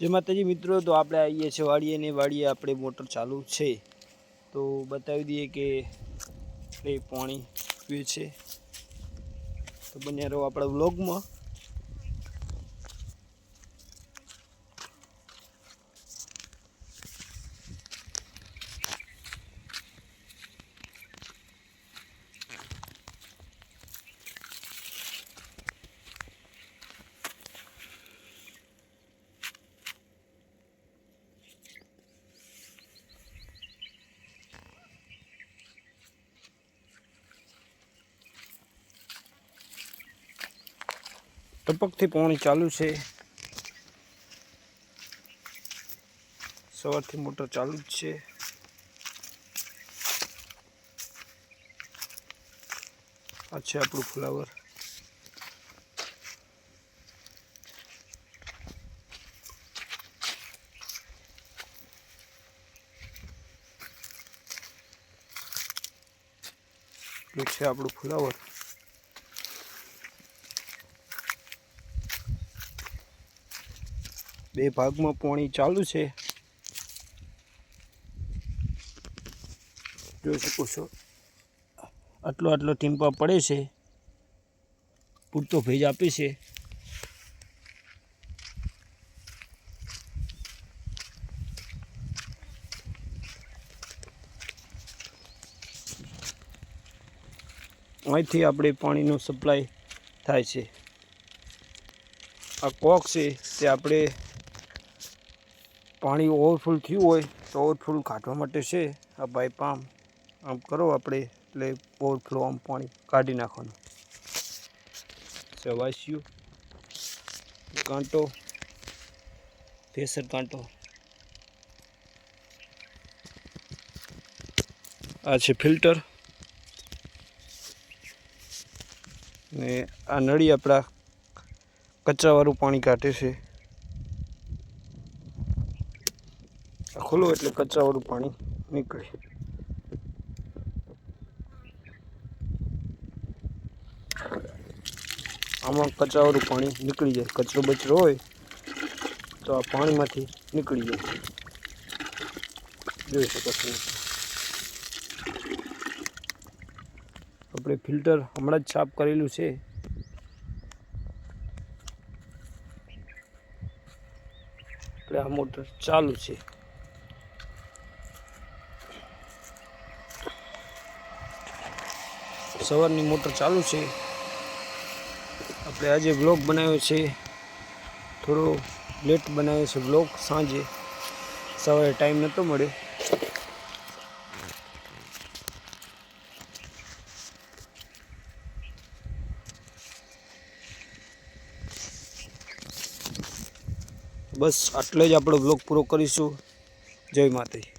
जय माताजी मित्रों। तो आप आइए छे वाड़िए ने वाड़िए अपने मोटर चालू है तो बतावी दिए कि पानी पीए छे। तो बन्या रहो अपना व्लॉग में। टपक थी पानी चालू है, सवार थी मोटर चालू है। अच्छा अपू फ्लावर है आपू फ्लावर। बे भाग में पानी चालू है, जो सको छो आटलो आटलो टीम्पा पड़े से पूरतो भेज आपे छे। અહીંથી આપણે પાણીનો સપ્લાય થાય છે। આ કોક છે તે આપણે પાણી ઓવરફુલ થયું હોય તો ઓવરફુલ કાઢવા માટે છે। આ પાઇપ આમ કરો આપણે એટલે ઓવરફ્લો આમ પાણી કાઢી નાખવાનું છે। વાસ્યું કાંટો પ્રેશર કાંટો આ છે ફિલ્ટર ने आ नड़ी अपना कचरा वालू पानी काटे से। खोलो एटले कचरा वालू पानी निकले। आमा कचरा वालू पानी निकली जाए, कचरो बचरो होय तो आ पानी मांथी निकली जाए। जोई शको छो अपने फिल्टर हमणां ज साफ करेलू है। आ मोटर चालू है। सवारनी मोटर चालू है। अपने आज व्लॉग बनाव्यो छे, थोड़ो लेट बनाव्यो छे व्लॉग। सांजे सवारे टाइम नतो मळ्यो। बस आटले ज आपणो व्लॉग पूरो करीशुं। जय माताजी।